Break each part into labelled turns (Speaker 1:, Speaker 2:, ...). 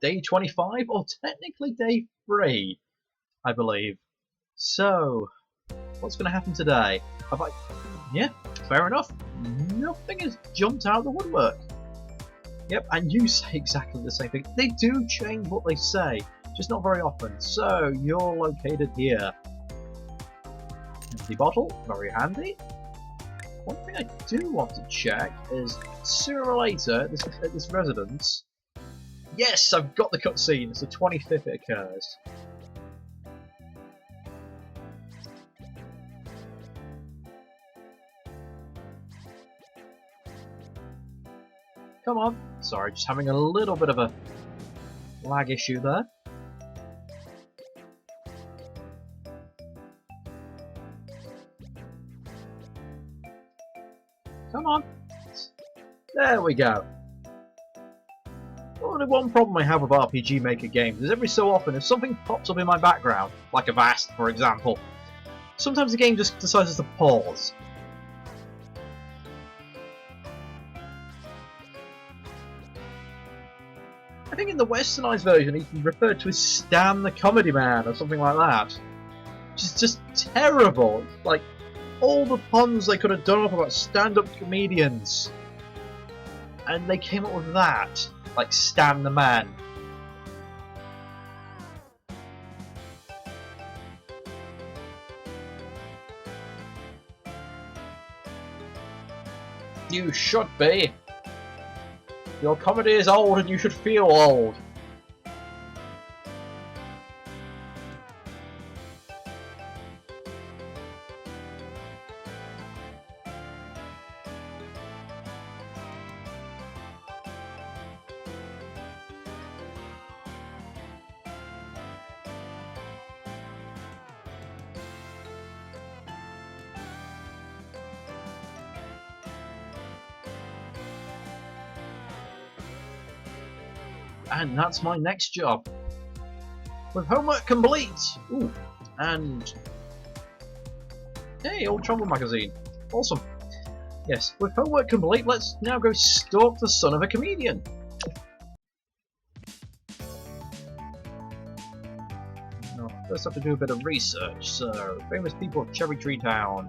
Speaker 1: day 25, or technically day 3, I believe. So, what's going to happen today? Yeah, fair enough. Nothing has jumped out of the woodwork. Yep, and you say exactly the same thing. They do change what they say, just not very often. So, you're located here. Empty bottle, very handy. One thing I do want to check is, sooner or later, at this residence... Yes, I've got the cutscene. It's the 25th it occurs. Come on. Sorry, just having a little bit of a lag issue there. Come on. There we go. Only one problem I have with RPG Maker games is every so often if something pops up in my background, like a vast for example, sometimes the game just decides to pause. I think in the westernised version he's referred to as Stan the Comedy Man or something like that. Which is just terrible. It's like all the puns they could have done off about stand-up comedians. And they came up with that. Like Stan the Man. You should be. Your comedy is old and you should feel old. And that's my next job. With homework complete! Ooh, and... Hey, old travel magazine. Awesome. Yes, with homework complete, let's now go stalk the son of a comedian. Now, first I have to do a bit of research, so... Famous people of Cherry Tree Town.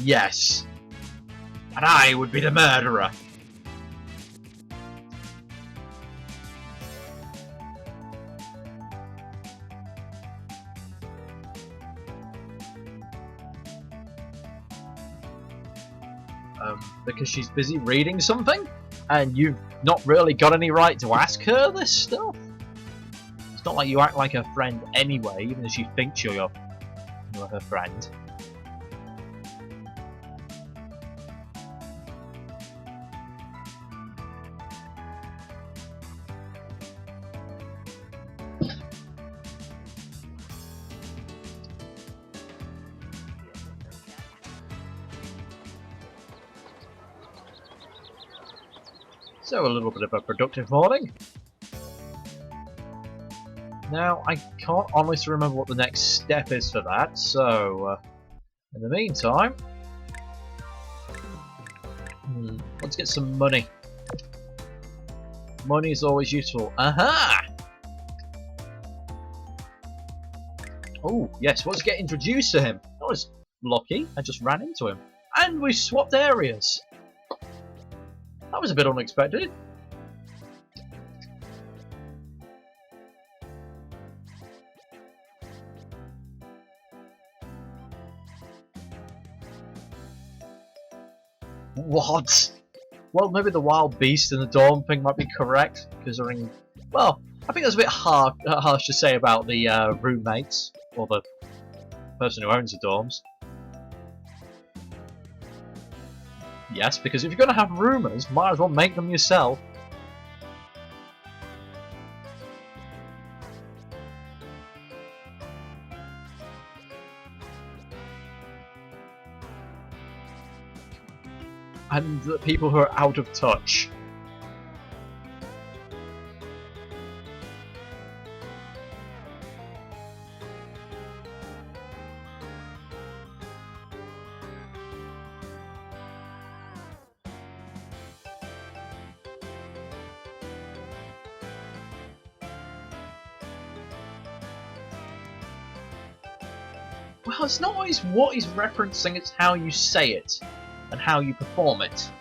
Speaker 1: Yes. And I would be the murderer. Because she's busy reading something? And you've not really got any right to ask her this stuff? It's not like you act like her friend anyway, even if she thinks you're her friend. So a little bit of a productive morning. Now, I can't honestly remember what the next step is for that, so in the meantime, let's get some money. Money is always useful. Aha! Oh, yes, let's get introduced to him. That was lucky, I just ran into him. And we swapped areas. That was a bit unexpected. What? Well, maybe the wild beast in the dorm thing might be correct, considering... Well, I think that's a bit harsh to say about the roommates, or the person who owns the dorms. Yes, because if you're going to have rumours, might as well make them yourself. and the people who are out of touch. Well, it's not always what he's referencing, it's how you say it and how you perform it.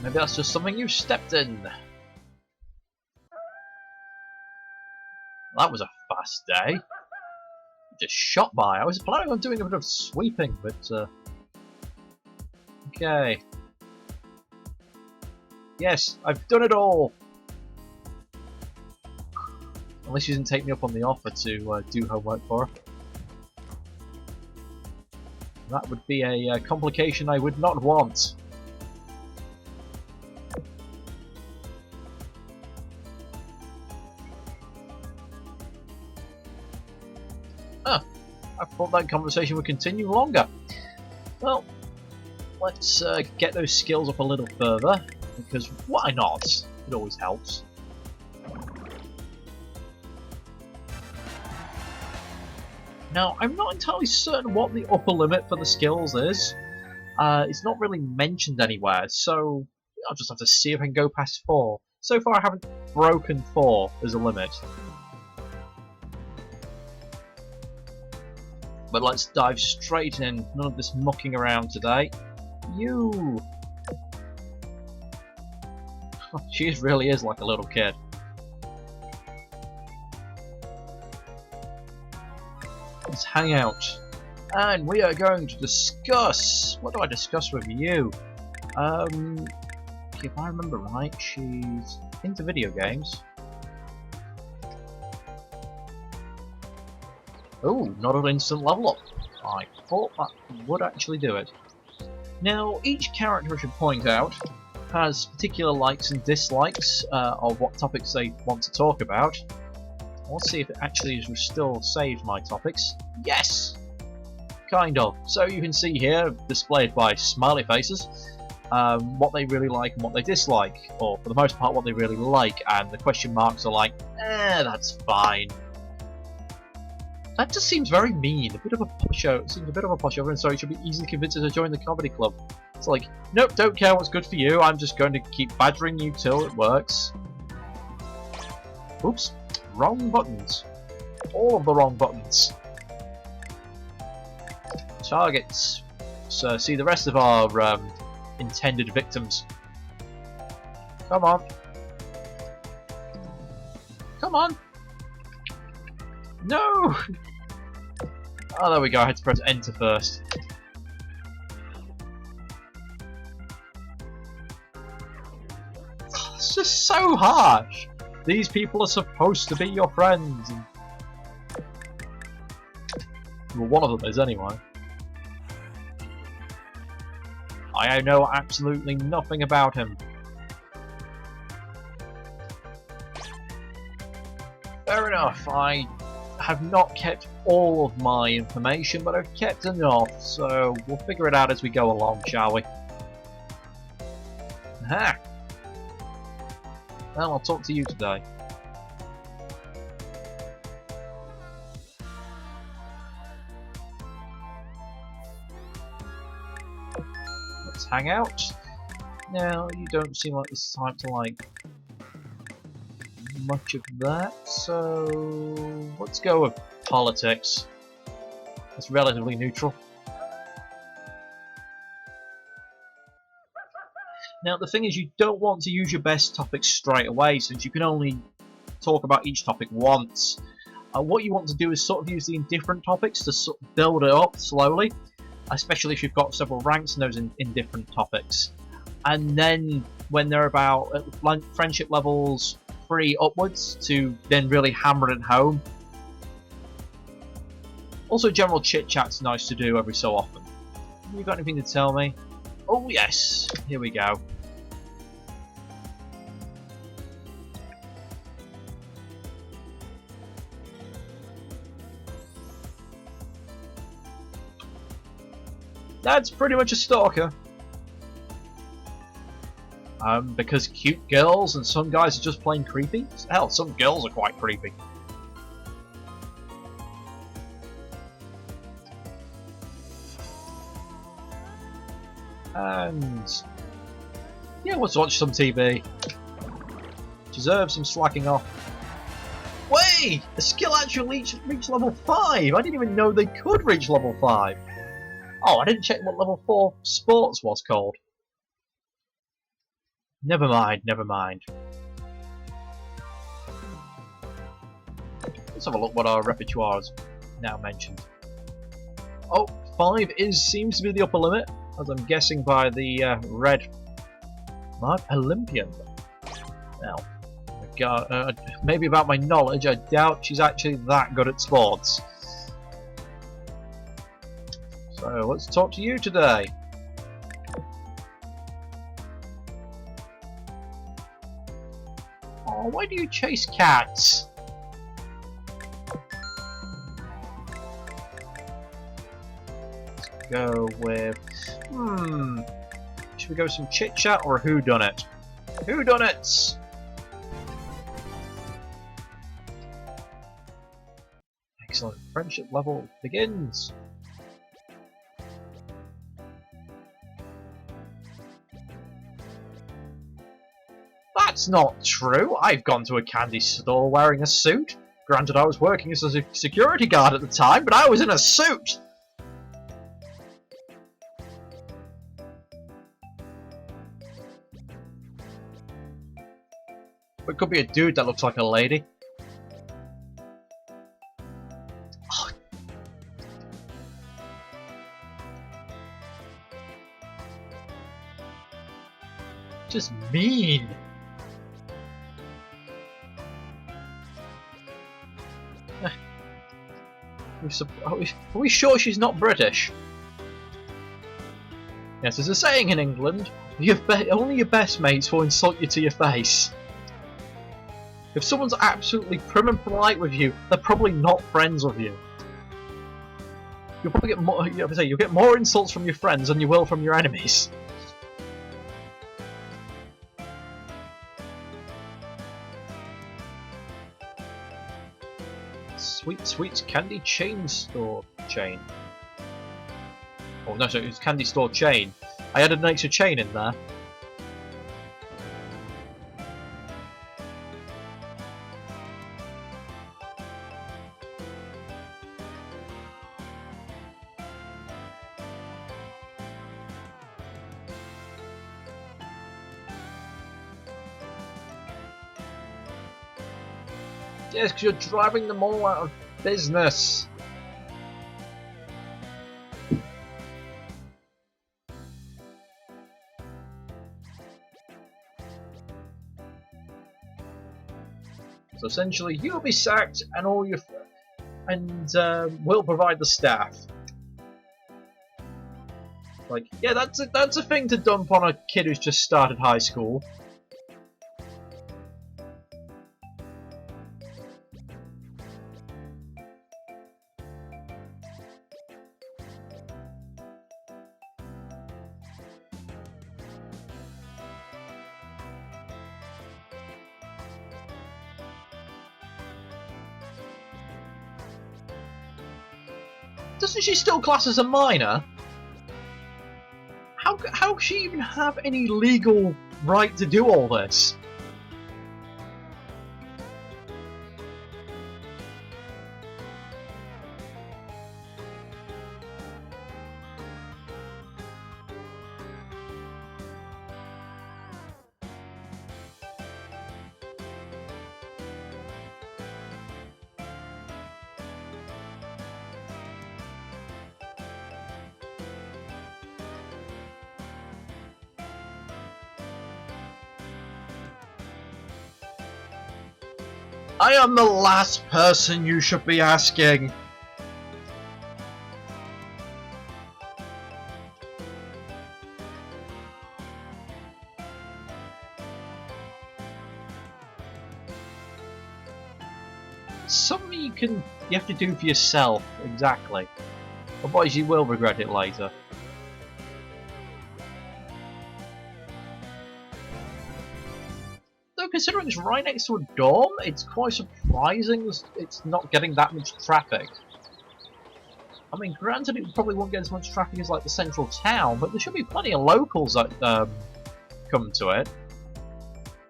Speaker 1: Maybe that's just something you've stepped in. That was a fast day. Just shot by. I was planning on doing a bit of sweeping, but okay. Yes, I've done it all. Unless she didn't take me up on the offer to do homework for her. That would be a complication I would not want. I thought that conversation would continue longer. Well, let's get those skills up a little further, because why not? It always helps. Now, I'm not entirely certain what the upper limit for the skills is. It's not really mentioned anywhere, so I'll just have to see if I can go past 4. So far I haven't broken 4 as a limit. But let's dive straight in. None of this mucking around today. You! She really is like a little kid. Let's hang out. And we are going to discuss... What do I discuss with you? If I remember right, she's into video games. Oh, not an instant level up. I thought that would actually do it. Now, each character, I should point out, has particular likes and dislikes of what topics they want to talk about. Let's see if it actually still saves my topics. Yes! Kind of. So you can see here, displayed by smiley faces, what they really like and what they dislike. Or, for the most part, what they really like, and the question marks are like, that's fine. That just seems very mean. A bit of a pushover. It seems a bit of a pushover, and so you should be easily convinced to join the comedy club. It's like, nope, don't care what's good for you. I'm just going to keep badgering you till it works. Oops, wrong buttons. All of the wrong buttons. Targets. So see the rest of our intended victims. Come on. Come on. No! Oh, there we go. I had to press enter first. It's just so harsh. These people are supposed to be your friends. Well, one of them is anyway. I know absolutely nothing about him. Fair enough. I have not kept all of my information, but I've kept enough, so we'll figure it out as we go along, shall we? Aha! Well, I'll talk to you today. Let's hang out. Now, you don't seem like this type to like much of that, so let's go with politics. It's relatively neutral. Now the thing is, you don't want to use your best topic straight away, since you can only talk about each topic once. What you want to do is sort of use the indifferent topics to sort of build it up slowly, especially if you've got several ranks in those indifferent topics. and then when they're about at friendship levels 3 upwards to then really hammer it home. Also, general chit chat's nice to do every so often. Have you got anything to tell me? Oh yes, here we go. That's pretty much a stalker. Because cute girls and some guys are just plain creepy. Hell, some girls are quite creepy. And yeah, let's watch some TV. Deserve some slacking off. Wait! The skill actually reached level 5! I didn't even know they could reach level 5! Oh, I didn't check what level 4 sports was called. Never mind, never mind. Let's have a look what our repertoire is now mentioned. Oh, 5 seems to be the upper limit, as I'm guessing by the red mark. Olympian. Now, maybe about my knowledge, I doubt she's actually that good at sports. So let's talk to you today. Oh, why do you chase cats? Let's go with... Should we go some chit chat or whodunit? Whodunits! Excellent. Friendship level begins. That's not true. I've gone to a candy store wearing a suit. Granted, I was working as a security guard at the time, but I was in a suit! It could be a dude that looks like a lady. Oh. Just mean. Are we sure she's not British? Yes, there's a saying in England, only your best mates will insult you to your face. If someone's absolutely prim and polite with you, they're probably not friends with you. You'll probably get more. You'll get more insults from your friends than you will from your enemies. Sweet Sweets Candy Chain Store chain. Oh no, sorry, it's Candy Store chain. I added an extra chain in there. Yes, because you're driving them all out of business. So essentially, you'll be sacked, and all your we'll provide the staff. Like, yeah, that's a thing to dump on a kid who's just started high school. Doesn't she still class as a minor? How does she even have any legal right to do all this? I am the last person you should be asking. Something you have to do for yourself, exactly. Otherwise you will regret it later. Though considering it's right next to a dorm, it's quite surprising it's not getting that much traffic. I mean, granted it probably won't get as much traffic as like the central town, but there should be plenty of locals that come to it.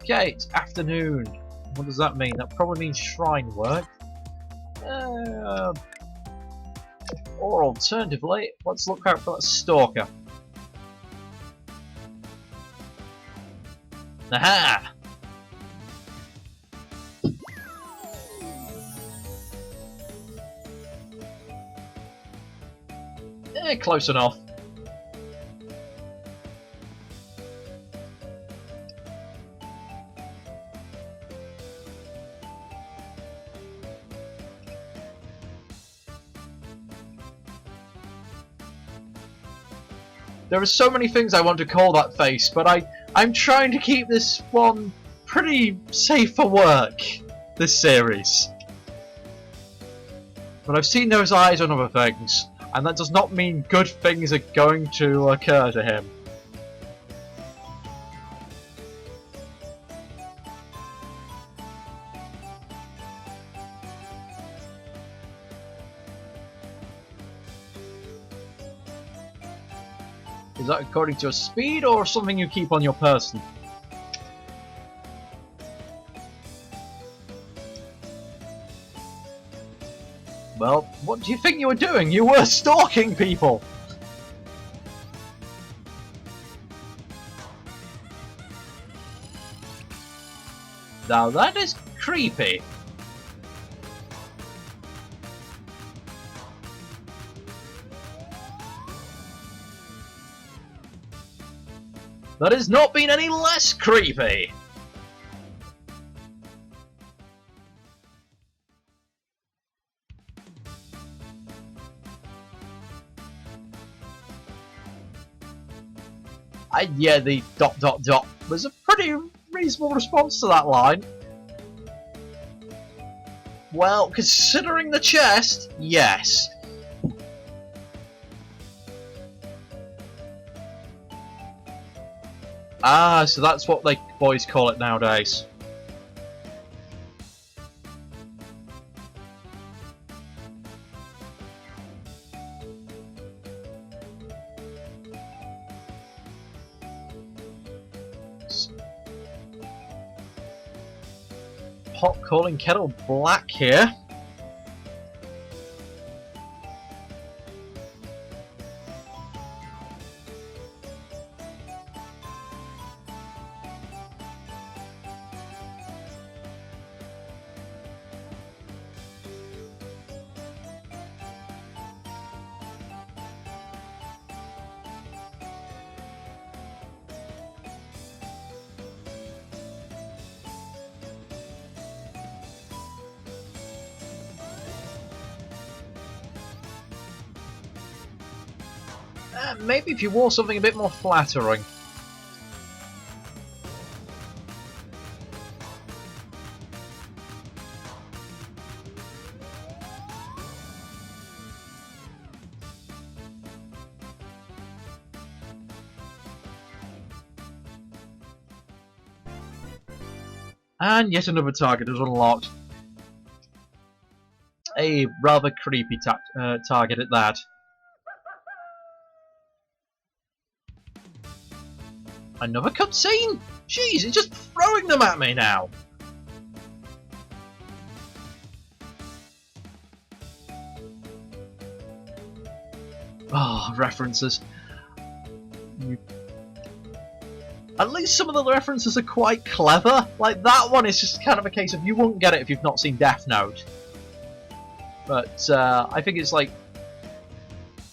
Speaker 1: Okay, it's afternoon. What does that mean? That probably means shrine work. Or alternatively, let's look out for that stalker. Aha! Close enough. There are so many things I want to call that face, but I'm trying to keep this one pretty safe for work, this series. But I've seen those eyes on other things, and that does not mean good things are going to occur to him. Is that according to your speed or something you keep on your person? Well, what do you think you were doing? You were stalking people! Now that is creepy. That has not been any less creepy! Yeah, the ... was a pretty reasonable response to that line. Well, considering the chest, yes. Ah, so that's what they boys call it nowadays. Pot calling kettle black here. Maybe if you wore something a bit more flattering. And yet another target is unlocked. A rather creepy target at that. Another cutscene? Jeez, it's just throwing them at me now! Oh, references. At least some of the references are quite clever. Like, that one is just kind of a case of you won't get it if you've not seen Death Note. But, I think it's like...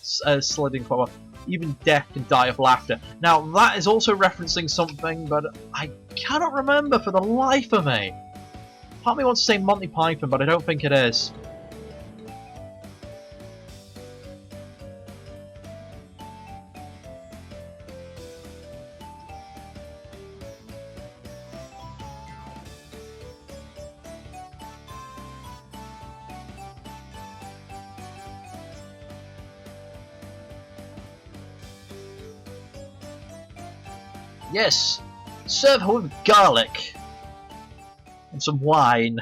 Speaker 1: sliding quite well. Even death can die of laughter. Now, that is also referencing something, but I cannot remember for the life of me. Part of me wants to say Monty Python, but I don't think it is. Yes! Serve her with garlic! And some wine.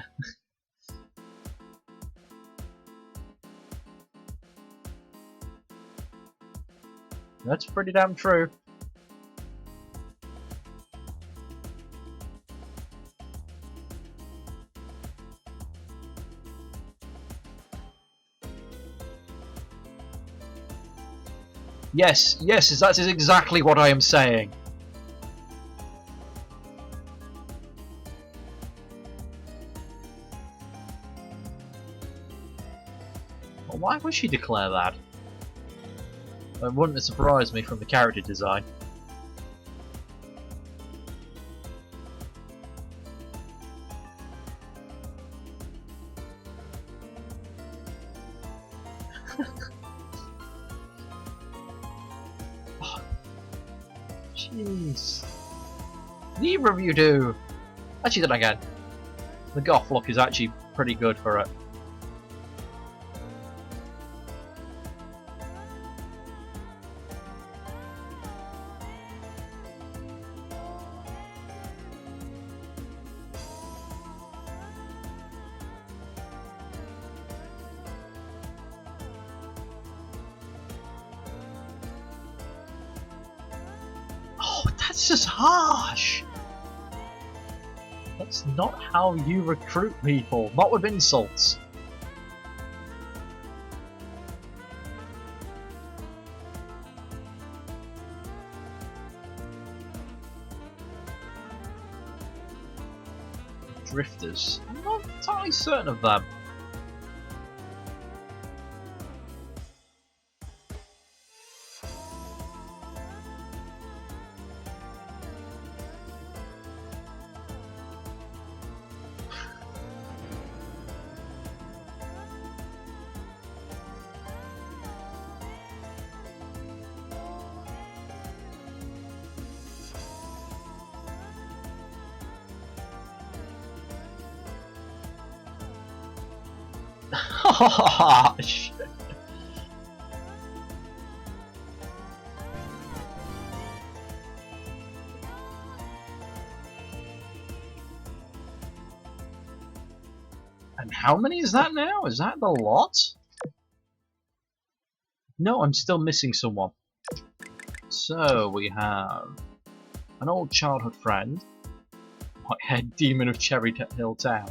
Speaker 1: That's pretty damn true. Yes, yes, that is exactly what I am saying. Well, why would she declare that? It wouldn't have surprised me from the character design. Oh, jeez. Neither of you do! Actually, then again, the goth look is actually pretty good for it. That's just harsh! That's not how you recruit people, not with insults. Drifters? I'm not entirely certain of them. Shit. And how many is that now? Is that the lot? No, I'm still missing someone. So we have an old childhood friend, Whitehead Demon of Cherry Hill Town.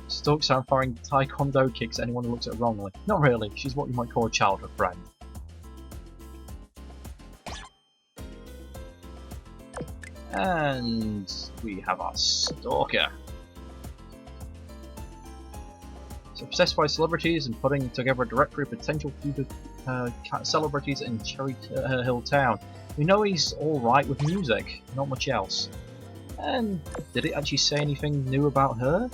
Speaker 1: Stalks out firing taekwondo kicks at anyone who looks at her wrongly. Not really, she's what you might call a childhood friend. And we have our stalker. So obsessed by celebrities and putting together a directory of potential future celebrities in Cherry Hill Town. We know he's alright with music, not much else. And did it actually say anything new about her?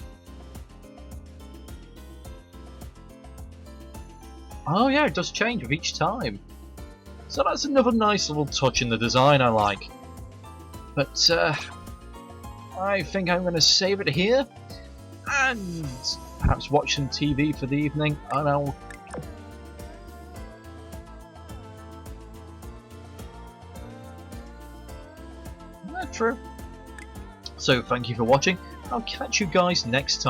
Speaker 1: Oh yeah, it does change with each time. So that's another nice little touch in the design I like. But I think I'm going to save it here and perhaps watch some TV for the evening, and I'll... Yeah, true. So thank you for watching. I'll catch you guys next time.